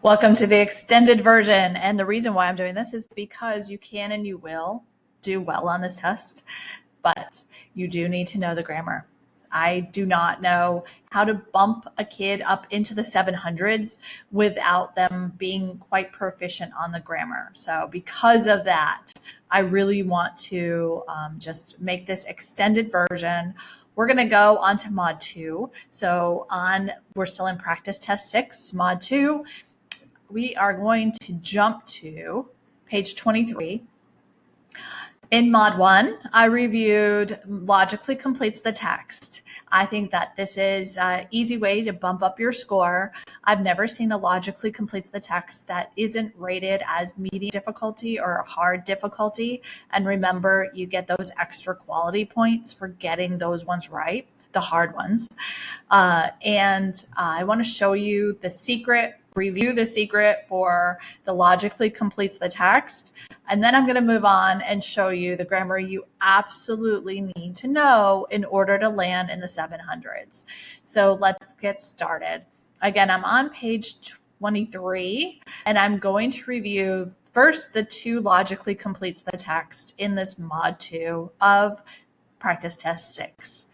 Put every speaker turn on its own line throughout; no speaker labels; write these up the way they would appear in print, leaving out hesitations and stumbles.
Welcome to the extended version. And the reason why I'm doing this is because you can and you will do well on this test, but you do need to know the grammar. I do not know how to bump a kid up into the 700s without them being quite proficient on the grammar. So because of that, I really want to just make this extended version. We're going to go on to Mod 2. So we're still in practice test 6, Mod 2. We are going to jump to page 23. In Mod 1, I reviewed logically completes the text. I think that this is an easy way to bump up your score. I've never seen a logically completes the text that isn't rated as medium difficulty or hard difficulty. And remember, you get those extra quality points for getting those ones right, the hard ones. And I want to show you the secret, review the secret for the logically completes the text. And then I'm going to move on and show you the grammar you absolutely need to know in order to land in the 700s. So let's get started. Again, I'm on page 23, and I'm going to review first the 2 logically completes the text in this Mod 2 of practice test 6.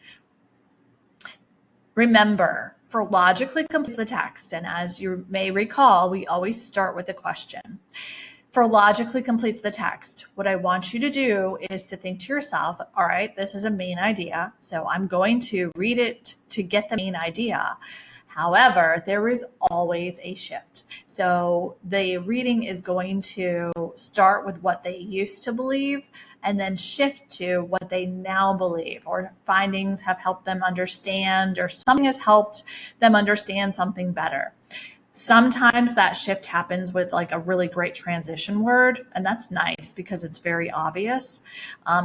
Remember, for logically completes the text, and as you may recall, we always start with a question. For logically completes the text, what I want you to do is to think to yourself, all right, this is a main idea, so I'm going to read it to get the main idea. However, there is always a shift. So the reading is going to start with what they used to believe and then shift to what they now believe, or findings have helped them understand, or something has helped them understand something better. Sometimes that shift happens with like a really great transition word, and that's nice because it's very obvious.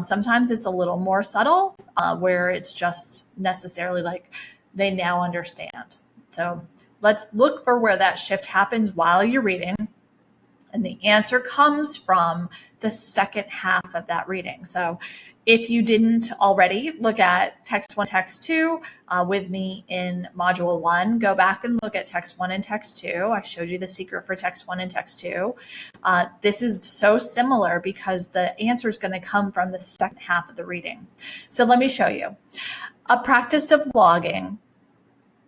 Sometimes it's a little more subtle, where it's just necessarily like they now understand. So let's look for where that shift happens while you're reading. And the answer comes from the second half of that reading. So if you didn't already look at text 1, text 2 with me in module 1, go back and look at text 1 and text 2. I showed you the secret for text 1 and text 2. This is so similar because the answer is going to come from the second half of the reading. So let me show you. A practice of logging.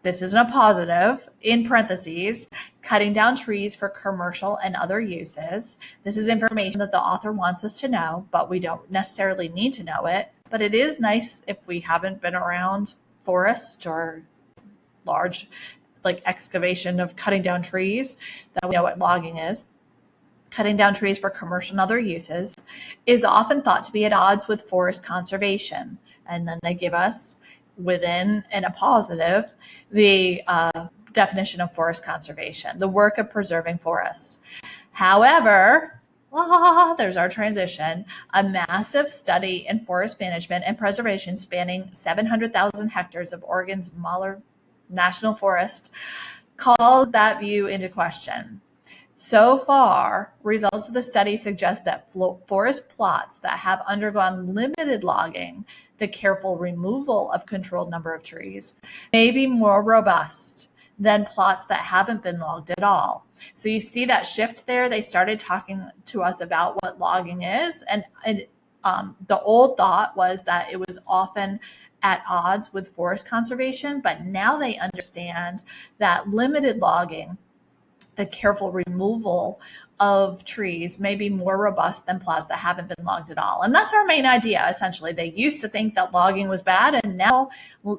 This isn't a positive, in parentheses, cutting down trees for commercial and other uses. This is information that the author wants us to know, but we don't necessarily need to know it. But it is nice if we haven't been around forest or large like excavation of cutting down trees, that we know what logging is. Cutting down trees for commercial and other uses is often thought to be at odds with forest conservation. And then they give us within and a positive the definition of forest conservation, the work of preserving forests. However, there's our transition. A massive study in forest management and preservation spanning 700,000 hectares of Oregon's Mahler National Forest called that view into question. So far, results of the study suggest that forest plots that have undergone limited logging, the careful removal of controlled number of trees, may be more robust than plots that haven't been logged at all. So you see that shift there. They started talking to us about what logging is, and the old thought was that it was often at odds with forest conservation, but now they understand that limited logging, the careful removal of trees, may be more robust than plots that haven't been logged at all. And that's our main idea, essentially. They used to think that logging was bad, and now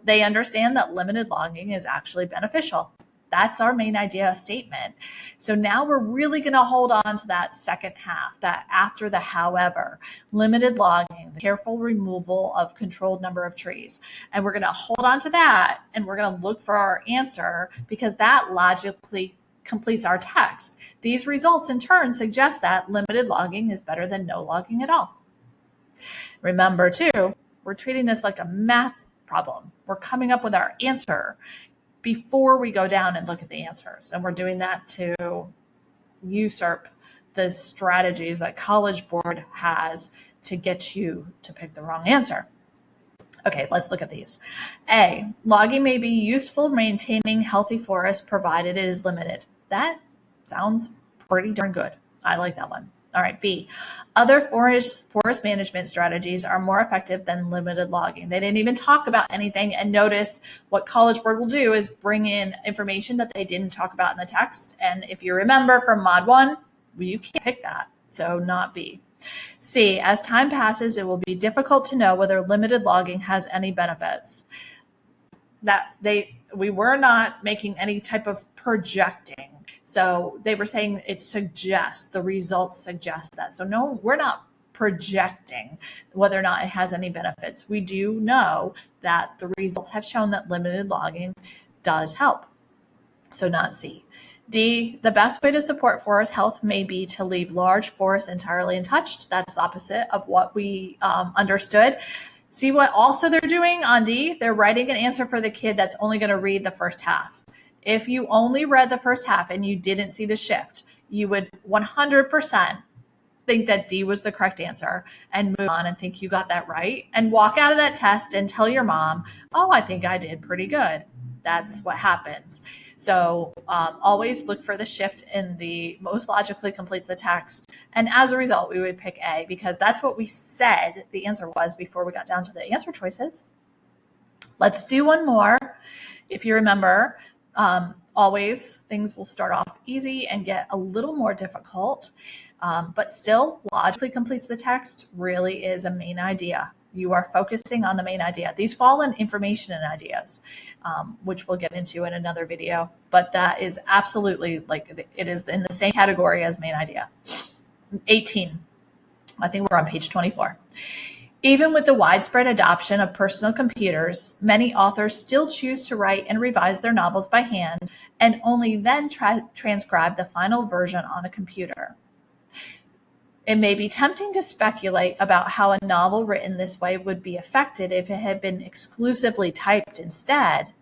they understand that limited logging is actually beneficial. That's our main idea statement. So now we're really going to hold on to that second half, that after the however, limited logging, the careful removal of controlled number of trees. And we're going to hold on to that, and we're going to look for our answer, because that logically completes our text. These results in turn suggest that limited logging is better than no logging at all. Remember too, we're treating this like a math problem. We're coming up with our answer before we go down and look at the answers. And we're doing that to usurp the strategies that College Board has to get you to pick the wrong answer. Okay, let's look at these. A, logging may be useful maintaining healthy forests provided it is limited. That Sounds pretty darn good. I like that one. All right, B. Other forest management strategies are more effective than limited logging. They didn't even talk about anything. And notice what College Board will do is bring in information that they didn't talk about in the text. And if you remember from Mod 1, you can't pick that. So not B. C. As time passes, it will be difficult to know whether limited logging has any benefits. We were not making any type of projecting. So they were saying it suggests, the results suggest that. So no, we're not projecting whether or not it has any benefits. We do know that the results have shown that limited logging does help. So not C. D, the best way to support forest health may be to leave large forests entirely untouched. That's the opposite of what we understood. See what also they're doing on D? They're writing an answer for the kid that's only going to read the first half. If you only read the first half and you didn't see the shift, you would 100% think that D was the correct answer and move on and think you got that right and walk out of that test and tell your mom, oh, I think I did pretty good. That's what happens. So always look for the shift in the most logically completes the text. And as a result, we would pick A because that's what we said the answer was before we got down to the answer choices. Let's do one more. If you remember, always things will start off easy and get a little more difficult, but still logically completes the text really is a main idea. You are focusing on the main idea. These fall in information and ideas, which we'll get into in another video, but that is absolutely like it is in the same category as main idea. 18, I think we're on page 24. Even with the widespread adoption of personal computers, many authors still choose to write and revise their novels by hand and only then transcribe the final version on a computer. It may be tempting to speculate about how a novel written this way would be affected if it had been exclusively typed instead,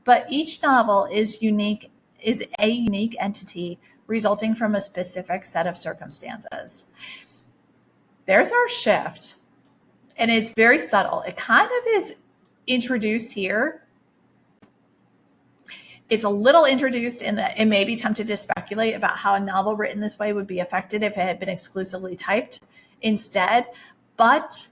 but each novel is a unique entity resulting from a specific set of circumstances. There's our shift. And it's very subtle. It kind of is introduced here. It's a little introduced in that it may be tempted to speculate about how a novel written this way would be affected if it had been exclusively typed instead. But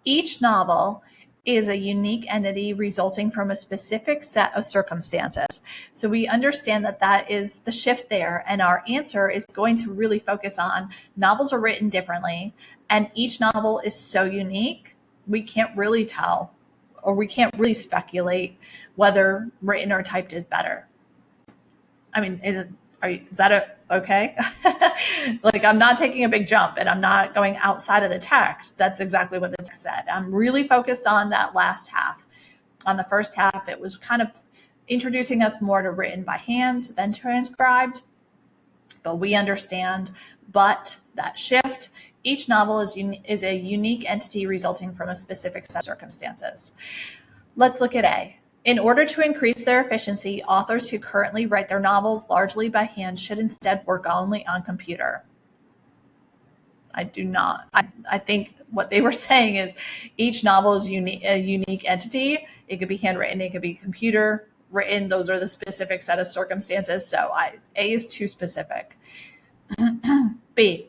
each novel is a unique entity resulting from a specific set of circumstances. So we understand that that is the shift there. And our answer is going to really focus on novels are written differently. And each novel is so unique, we can't really tell, or we can't really speculate whether written or typed is better. I mean, is that okay? Like, I'm not taking a big jump and I'm not going outside of the text. That's exactly what the text said. I'm really focused on that last half. On the first half, it was kind of introducing us more to written by hand than transcribed. But we understand, but that shift, each novel is a unique entity resulting from a specific set of circumstances. Let's look at A. In order to increase their efficiency, authors who currently write their novels largely by hand should instead work only on computer. I do not. I think what they were saying is each novel is a unique entity. It could be handwritten, it could be computer written. Those are the specific set of circumstances. So A is too specific. B.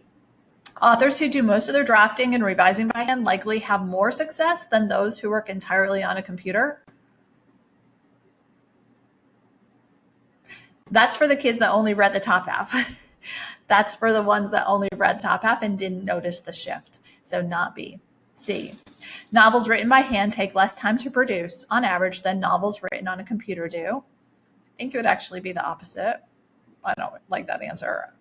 Authors who do most of their drafting and revising by hand likely have more success than those who work entirely on a computer. That's for the kids that only read the top half. That's for the ones that only read top half and didn't notice the shift. So not B. C. Novels written by hand take less time to produce on average than novels written on a computer do. I think it would actually be the opposite. I don't like that answer.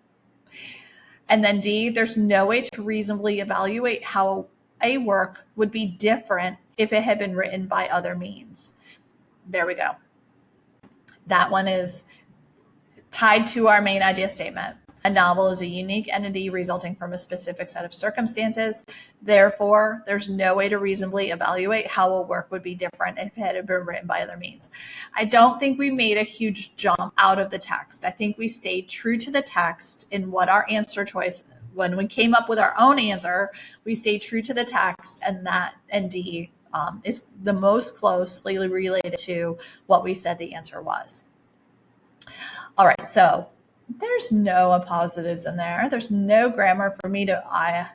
And then D, there's no way to reasonably evaluate how a work would be different if it had been written by other means. There we go. That one is tied to our main idea statement. A novel is a unique entity resulting from a specific set of circumstances. Therefore, there's no way to reasonably evaluate how a work would be different if it had been written by other means. I don't think we made a huge jump out of the text. I think we stayed true to the text in what our answer choice, when we came up with our own answer, we stayed true to the text, and D is the most closely related to what we said the answer was. All right, so There's no appositives in there. There's no grammar for me to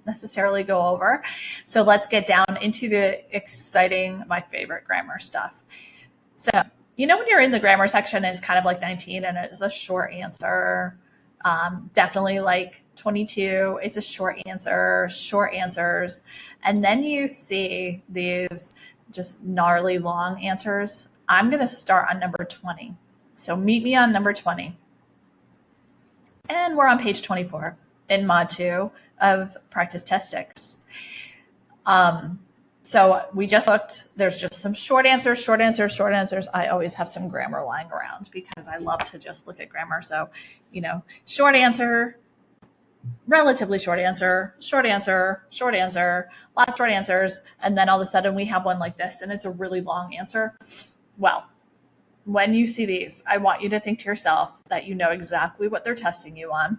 necessarily go over. So let's get down into the exciting, my favorite grammar stuff. So, when you're in the grammar section, it's kind of like 19 and it's a short answer. Definitely like 22, it's a short answer, short answers. And then you see these just gnarly long answers. I'm going to start on number 20. So meet me on number 20. And we're on page 24 in Mod 2 of Practice Test 6. So we just looked, there's just some short answers, short answers, short answers. I always have some grammar lying around because I love to just look at grammar. So, short answer, relatively short answer, short answer, short answer, lots of short answers. And then all of a sudden we have one like this and it's a really long answer. Well, when you see these, I want you to think to yourself that you know exactly what they're testing you on.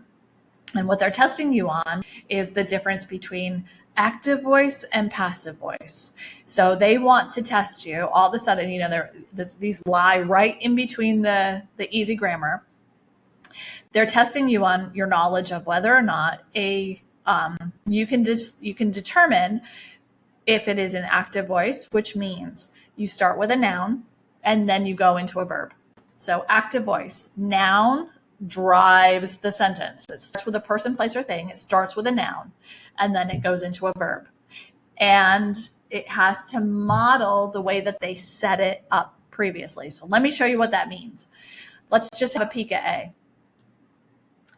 And what they're testing you on is the difference between active voice and passive voice. So they want to test you. All of a sudden, these lie right in between the easy grammar. They're testing you on your knowledge of whether or not you can determine if it is an active voice, which means you start with a noun and then you go into a verb. So active voice, noun drives the sentence. It starts with a person, place, or thing. It starts with a noun, and then it goes into a verb. And it has to model the way that they set it up previously. So let me show you what that means. Let's just have a peek at A.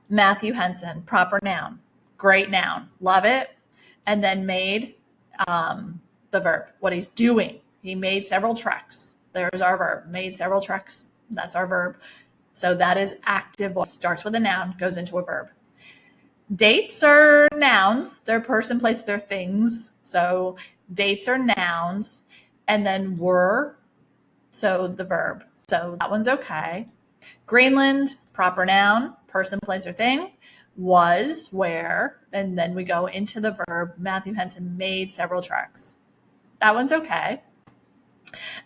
Matthew Henson, proper noun, great noun, love it. And then made the verb, what he's doing. He made several treks. There's our verb, made several treks. That's our verb. So that is active voice. Starts with a noun, goes into a verb. Dates are nouns. They're person, place, they're things. So dates are nouns. And then were, so the verb. So that one's okay. Greenland, proper noun, person, place, or thing. Was, where, and then we go into the verb. Matthew Henson made several treks. That one's okay.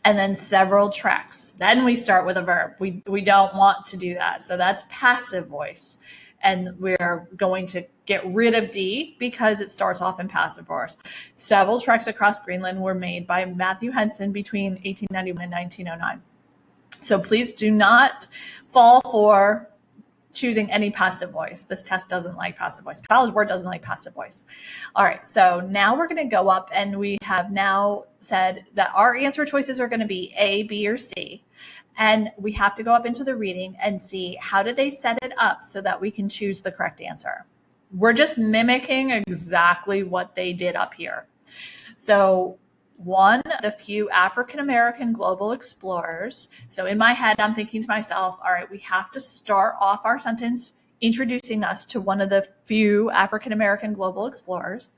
And then several treks. Then we start with a verb. We don't want to do that. So that's passive voice. And we're going to get rid of D because it starts off in passive voice. Several treks across Greenland were made by Matthew Henson between 1891 and 1909. So please do not fall for choosing any passive voice. This test doesn't like passive voice. College Board doesn't like passive voice. All right, so now we're going to go up and we have now said that our answer choices are going to be A, B, or C. And we have to go up into the reading and see how did they set it up so that we can choose the correct answer. We're just mimicking exactly what they did up here. So one of the few African-American global explorers. So in my head, I'm thinking to myself, all right, we have to start off our sentence introducing us to one of the few African-American global explorers,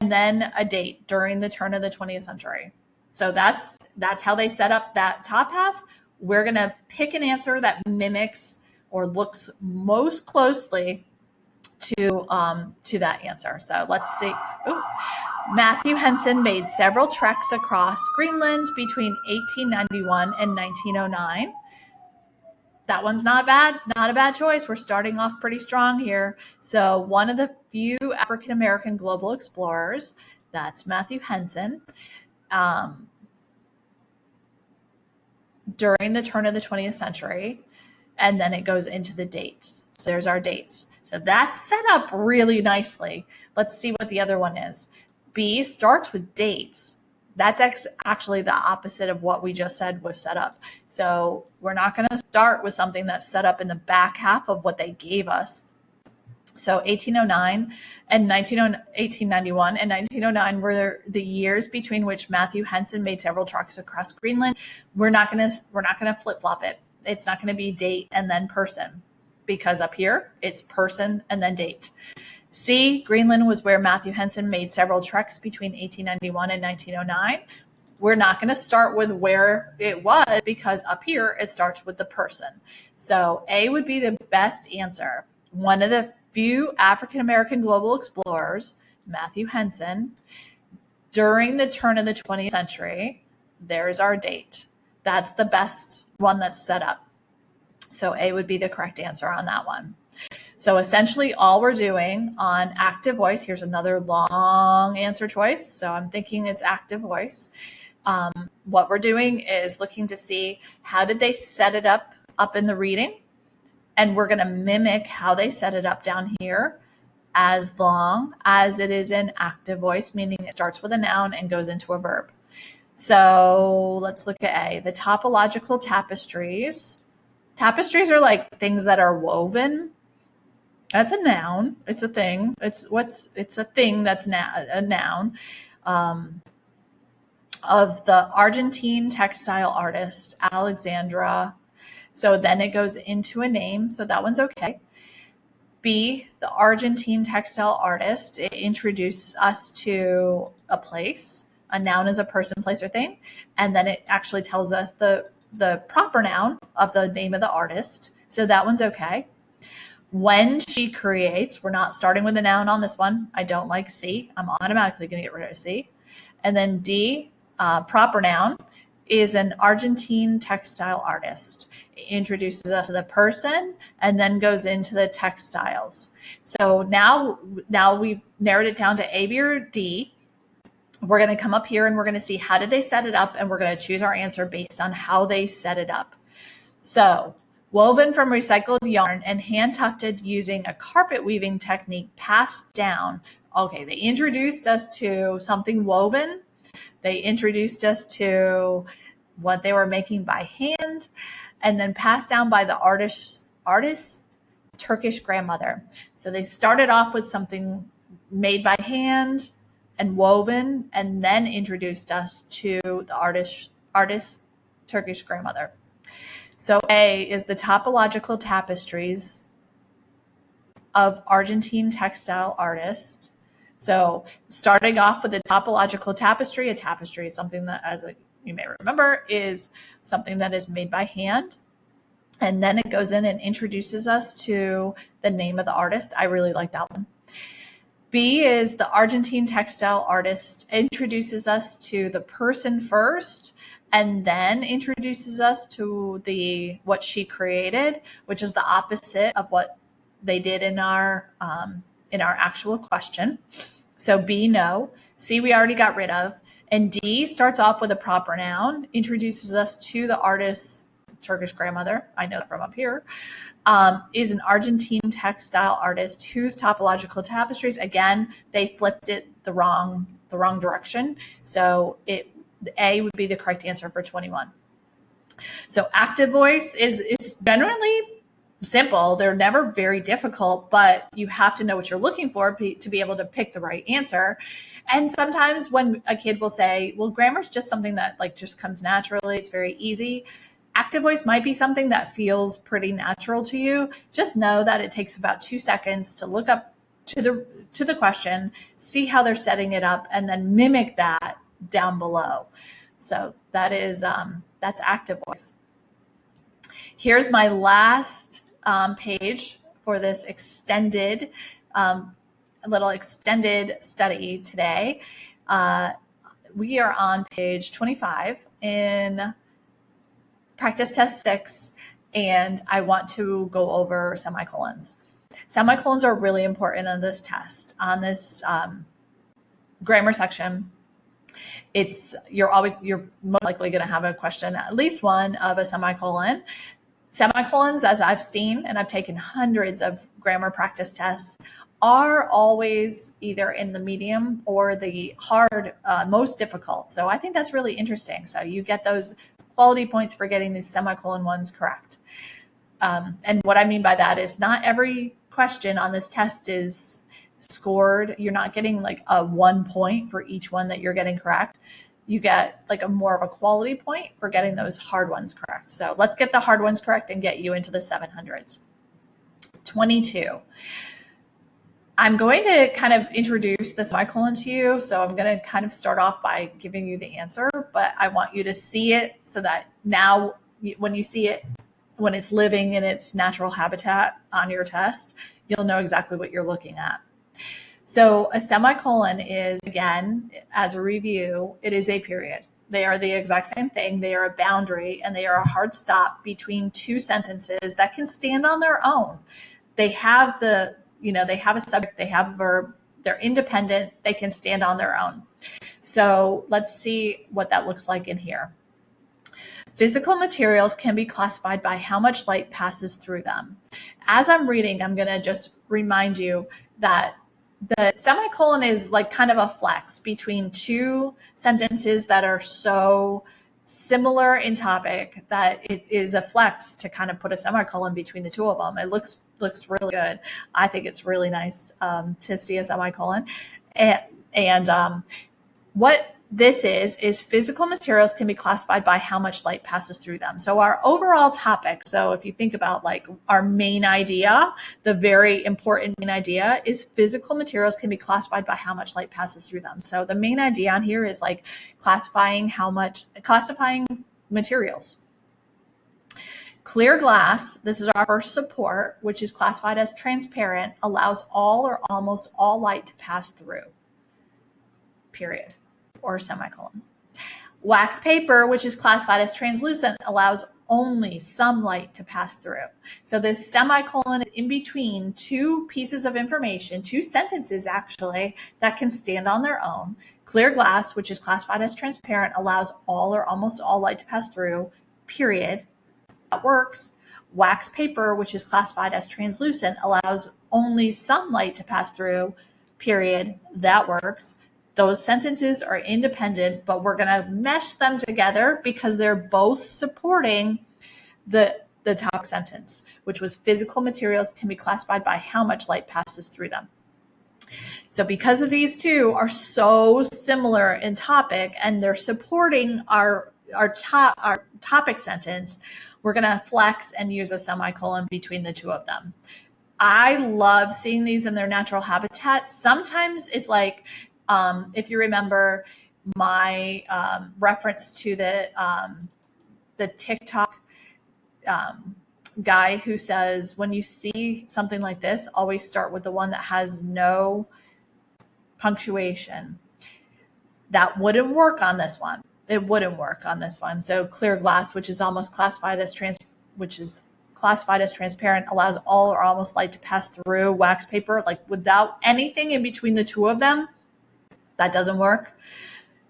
and then a date during the turn of the 20th century. So that's how they set up that top half. We're going to pick an answer that mimics or looks most closely to that answer. So let's see. Ooh. Matthew Henson made several treks across Greenland between 1891 and 1909. That one's not bad. Not a bad choice. We're starting off pretty strong here. So one of the few African-American global explorers, that's Matthew Henson, during the turn of the 20th century. And then it goes into the dates. So there's our dates. So that's set up really nicely. Let's see what the other one is. B starts with dates. That's actually the opposite of what we just said was set up. So we're not going to start with something that's set up in the back half of what they gave us. So 1809 and 1891 and 1909 were the years between which Matthew Henson made several treks across Greenland. We're not going to flip-flop it. It's not going to be date and then person, because up here it's person and then date. C, Greenland was where Matthew Henson made several treks between 1891 and 1909. We're not going to start with where it was because up here it starts with the person. So A would be the best answer. One of the few African-American global explorers, Matthew Henson, during the turn of the 20th century. There's our date. That's the best one that's set up. So A would be the correct answer on that one. So essentially all we're doing on active voice, here's another long answer choice. So I'm thinking it's active voice. What we're doing is looking to see how did they set it up in the reading. And we're going to mimic how they set it up down here as long as it is in active voice, meaning it starts with a noun and goes into a verb. So let's look at A, the topological tapestries. Tapestries are like things that are woven. That's a noun. It's a thing. It's a thing that's a noun. Of the Argentine textile artist, Alexandra. So then it goes into a name. So that one's okay. B, the Argentine textile artist. It introduces us to a place. A noun is a person, place, or thing. And then it actually tells us the proper noun of the name of the artist. So that one's okay. When she creates, we're not starting with a noun on this one. I don't like C. I'm automatically going to get rid of C. And then D, proper noun, is an Argentine textile artist. It introduces us to the person and then goes into the textiles. So now we've narrowed it down to A, B, or D. We're going to come up here and we're going to see how did they set it up, and we're going to choose our answer based on how they set it up. So woven from recycled yarn and hand tufted using a carpet weaving technique passed down. Okay, they introduced us to something woven. They introduced us to what they were making by hand, and then passed down by the artist Turkish grandmother. So they started off with something made by hand and woven, and then introduced us to the artist Turkish grandmother. So A is the topological tapestries of Argentine textile artist. So starting off with a topological tapestry, a tapestry is something that, as you may remember, is something that is made by hand. And then it goes in and introduces us to the name of the artist. I really like that one. B is the Argentine textile artist introduces us to the person first, and then introduces us to what she created, which is the opposite of what they did in our actual question. So B, no. C, we already got rid of. And D starts off with a proper noun, introduces us to the artist's Turkish grandmother. I know that from up here. Is an Argentine textile artist whose topological tapestries, again, they flipped it the wrong direction. So A would be the correct answer for 21. So active voice is generally simple. They're never very difficult, but you have to know what you're looking for to be able to pick the right answer. And sometimes when a kid will say, well, grammar's just something that just comes naturally, it's very easy. Active voice might be something that feels pretty natural to you. Just know that it takes about 2 seconds to look up to the question, see how they're setting it up, and then mimic that down below. So that's active voice. Here's my last page for this little extended study today. We are on page 25 in practice test 6, and I want to go over semicolons. Semicolons are really important on this test, on this grammar section. You're most likely going to have a question, at least one of a semicolon. Semicolons, as I've seen, and I've taken hundreds of grammar practice tests, are always either in the medium or the hard, most difficult. So I think that's really interesting. So you get those quality points for getting these semicolon ones correct. And what I mean by that is not every question on this test is scored. You're not getting a 1 point for each one that you're getting correct. You get a more of a quality point for getting those hard ones correct. So let's get the hard ones correct and get you into the 700s. 22. I'm going to kind of introduce the semicolon to you. So I'm going to kind of start off by giving you the answer, but I want you to see it so that now when you see it, when it's living in its natural habitat on your test, you'll know exactly what you're looking at. So a semicolon is, again, as a review, it is a period. They are the exact same thing. They are a boundary, and they are a hard stop between two sentences that can stand on their own. They have they have a subject, they have a verb, they're independent, they can stand on their own. So let's see what that looks like in here. Physical materials can be classified by how much light passes through them. As I'm reading, I'm going to just remind you that the semicolon is like kind of a flex between two sentences that are so similar in topic that it is a flex to kind of put a semicolon between the two of them. It looks really good. I think it's really nice to see a semicolon. And what this is physical materials can be classified by how much light passes through them. So our overall topic, so if you think about like our main idea, the very important main idea is physical materials can be classified by how much light passes through them. So the main idea on here is like classifying materials. Clear glass, this is our first support, which is classified as transparent, allows all or almost all light to pass through, period, or semicolon. Wax paper, which is classified as translucent, allows only some light to pass through. So this semicolon is in between two pieces of information, two sentences actually, that can stand on their own. Clear glass, which is classified as transparent, allows all or almost all light to pass through, period. That works. Wax paper, which is classified as translucent, allows only some light to pass through, period. That works. Those sentences are independent, but we're going to mesh them together because they're both supporting the top sentence, which was physical materials can be classified by how much light passes through them. So because of these two are so similar in topic and they're supporting our topic sentence, we're going to flex and use a semicolon between the two of them. I love seeing these in their natural habitat. Sometimes it's like, if you remember my reference to the TikTok guy who says, when you see something like this, always start with the one that has no punctuation. That wouldn't work on this one. It wouldn't work on this one. So clear glass, which is classified as transparent, allows all or almost light to pass through. Wax paper, like without anything in between the two of them, that doesn't work.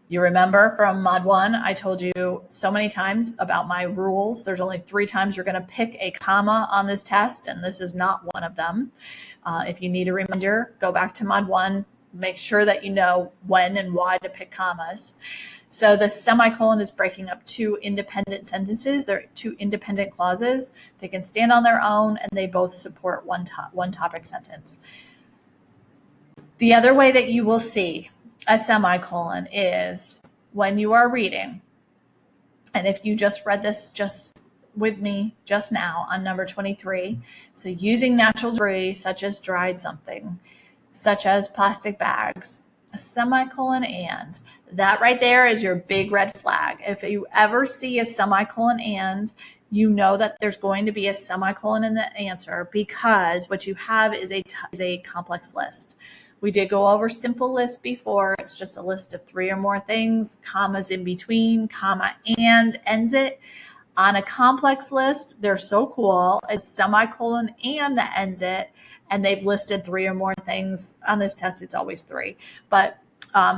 You remember from Mod 1, I told you so many times about my rules. There's only 3 times you're going to pick a comma on this test, and this is not one of them. If you need a reminder, go back to Mod 1. Make sure that you know when and why to pick commas. So the semicolon is breaking up 2 independent sentences. They're 2 independent clauses. They can stand on their own, and they both support one topic sentence. The other way that you will see a semicolon is when you are reading. And if you just read this just with me just now on number 23, so using natural debris such as dried something, such as plastic bags, a semicolon and. That right there is your big red flag. If you ever see a semicolon and, you know that there's going to be a semicolon in the answer because what you have is a complex list. We did go over simple lists before. It's just a list of 3 or more things, commas in between, comma and ends it. On a complex list, they're so cool. It's semicolon and that ends it. And they've listed 3 or more things. On this test, it's always 3. But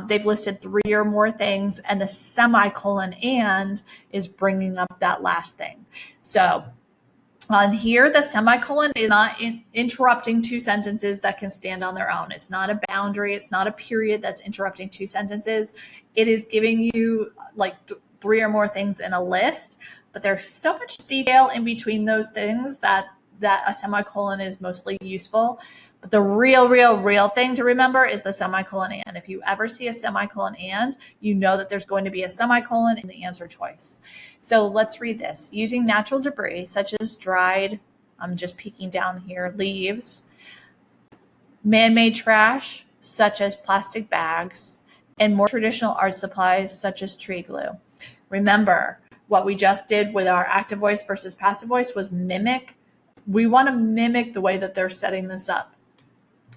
they've listed 3 or more things, and the semicolon and is bringing up that last thing. So on here, the semicolon is not interrupting 2 sentences that can stand on their own. It's not a boundary. It's not a period that's interrupting 2 sentences. It is giving you like 3 or more things in a list, but there's so much detail in between those things that a semicolon is mostly useful. But the real thing to remember is the semicolon and. If you ever see a semicolon and, you know that there's going to be a semicolon in the answer choice. So let's read this. Using natural debris, such as dried, I'm just peeking down here, leaves, man-made trash, such as plastic bags, and more traditional art supplies, such as tree glue. Remember, what we just did with our active voice versus passive voice was mimic. We want to mimic the way that they're setting this up.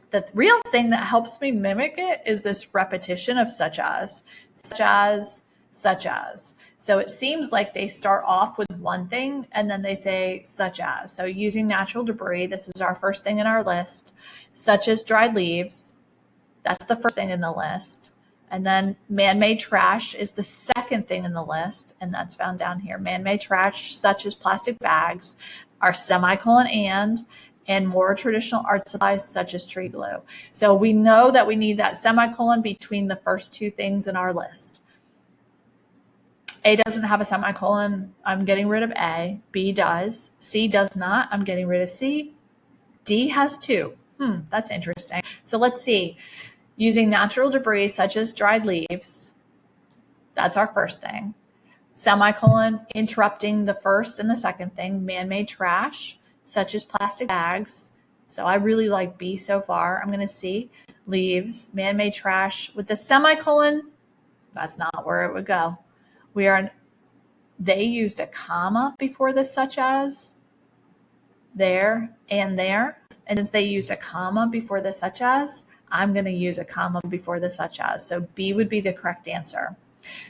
The real thing that helps me mimic it is this repetition of such as, such as. So it seems like they start off with one thing and then they say such as. So using natural debris, this is our first thing in our list, such as dried leaves. That's the first thing in the list. And then man-made trash is the second thing in the list, and that's found down here. Man-made trash, such as plastic bags, are semicolon and more traditional art supplies, such as tree glue. So we know that we need that semicolon between the first two things in our list. A doesn't have a semicolon. I'm getting rid of A. B does. C does not. I'm getting rid of C. D has two. That's interesting. So let's see. Using natural debris such as dried leaves, that's our first thing. Semicolon, interrupting the first and the second thing. Man-made trash such as plastic bags. So I really like B so far. I'm going to C. Leaves, man-made trash with the semicolon. That's not where it would go. They used a comma before the such as, there and there. And since they used a comma before the such as, I'm going to use a comma before the such as. So B would be the correct answer.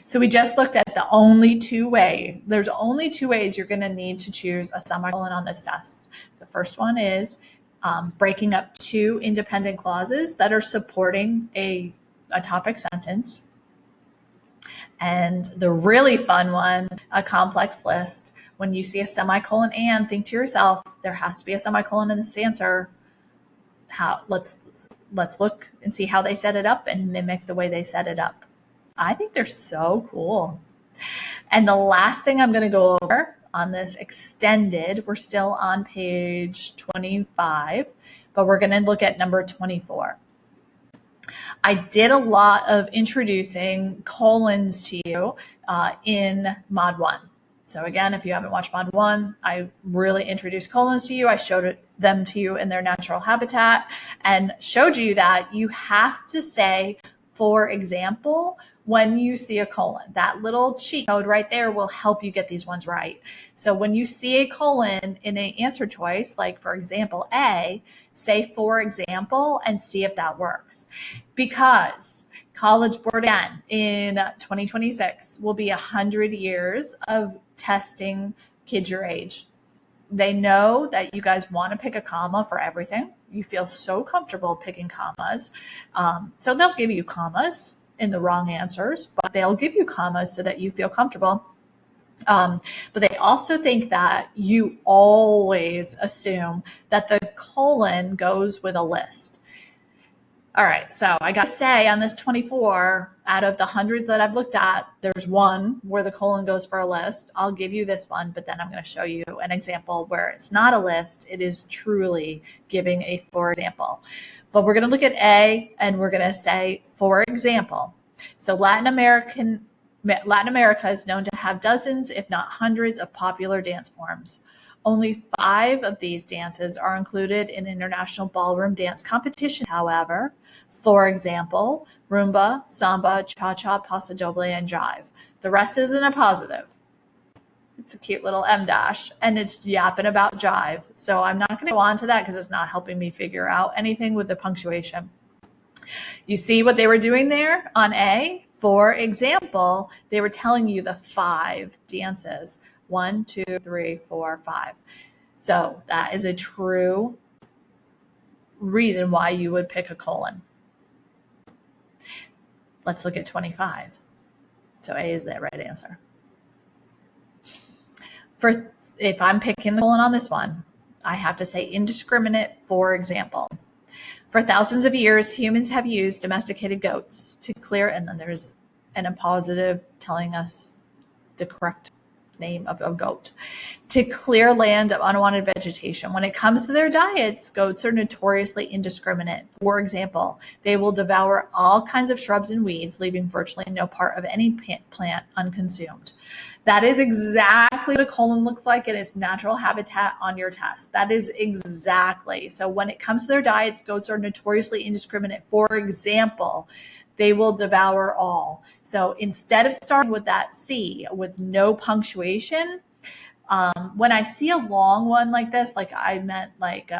So we just looked at the only two way. There's only two ways you're going to need to choose a semicolon on this test. The first one is breaking up two independent clauses that are supporting a topic sentence. And the really fun one, a complex list. When you see a semicolon and, think to yourself, there has to be a semicolon in this answer. Let's look and see how they set it up and mimic the way they set it up. I think they're so cool. And the last thing I'm going to go over on this extended, we're still on page 25, but we're going to look at number 24. I did a lot of introducing colons to you in Mod 1. So again, if you haven't watched Mod 1, I really introduced colons to you. I showed them to you in their natural habitat and showed you that you have to say, for example, when you see a colon. That little cheat code right there will help you get these ones right. So when you see a colon in an answer choice, like for example, A, say for example, and see if that works. Because College Board again in 2026 will be 100 years of testing kids your age. They know that you guys want to pick a comma for everything. You feel so comfortable picking commas. So they'll give you commas in the wrong answers, but they'll give you commas so that you feel comfortable. But they also think that you always assume that the colon goes with a list. All right, so I got to say on this 24, out of the hundreds that I've looked at, there's one where the colon goes for a list. I'll give you this one, but then I'm going to show you an example where it's not a list. It is truly giving a for example. But we're going to look at A, and we're going to say, for example. So Latin America is known to have dozens, if not hundreds, of popular dance forms. Only 5 of these dances are included in international ballroom dance competition, however. For example, rumba, samba, cha-cha, paso doble, and jive. The rest isn't a positive. It's a cute little M dash, and it's yapping about jive. So I'm not going to go on to that because it's not helping me figure out anything with the punctuation. You see what they were doing there on A? For example, they were telling you the 5 dances. 1, 2, 3, 4, 5. So that is a true reason why you would pick a colon. Let's look at 25. So A is the right answer. If I'm picking the colon on this one, I have to say indiscriminate, for example. For thousands of years, humans have used domesticated goats to clear, and then there's a positive telling us the correct name of a goat, to clear land of unwanted vegetation. When it comes to their diets, goats are notoriously indiscriminate. For example, they will devour all kinds of shrubs and weeds, leaving virtually no part of any plant unconsumed. That is exactly what a colon looks like in its natural habitat on your test. That is exactly. So when it comes to their diets, goats are notoriously indiscriminate. For example, they will devour all. So instead of starting with that C with no punctuation, when I see a long one like this, like I meant like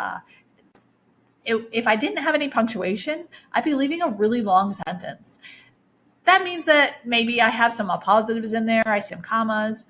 if I didn't have any punctuation, I'd be leaving a really long sentence. that means that maybe I have some appositives in there, I see some commas,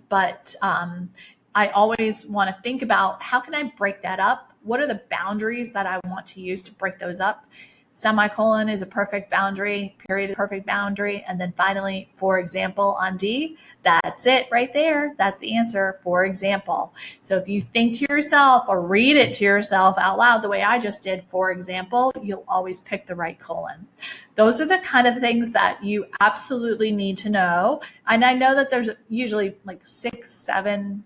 but I always want to think about how can I break that up? What are the boundaries that I want to use to break those up? Semicolon is a perfect boundary, period is a perfect boundary. And then finally, for example, on D, that's it right there. That's the answer, for example. So if you think to yourself or read it to yourself out loud the way I just did, for example, you'll always pick the right colon. Those are the kind of things that you absolutely need to know. And I know that there's usually like 6, 7,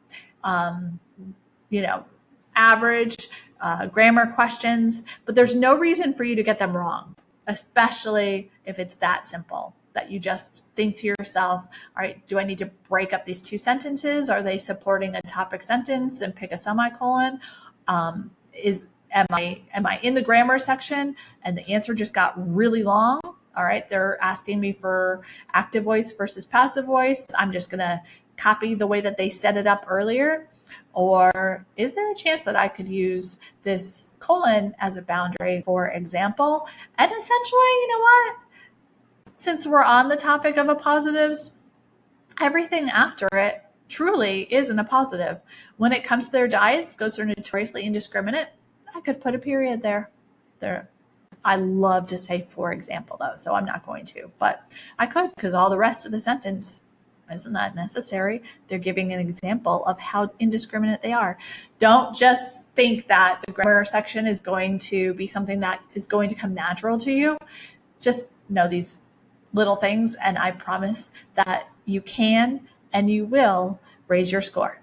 average grammar questions, but there's no reason for you to get them wrong, especially if it's that simple that you just think to yourself, all right, do I need to break up these two sentences? Are they supporting a topic sentence and pick a semicolon? Am I in the grammar section and the answer just got really long? All right, they're asking me for active voice versus passive voice. I'm just going to copy the way that they set it up earlier. Or is there a chance that I could use this colon as a boundary, for example? And essentially, you know what? Since we're on the topic of appositives, everything after it truly isn't a positive. When it comes to their diets, goats are notoriously indiscriminate. I could put a period there. I love to say, for example, though, so I'm not going to, but I could because all the rest of the sentence isn't that necessary. They're giving an example of how indiscriminate they are. Don't just think that the grammar section is going to be something that is going to come natural to you. Just know these little things, and I promise that you can and you will raise your score.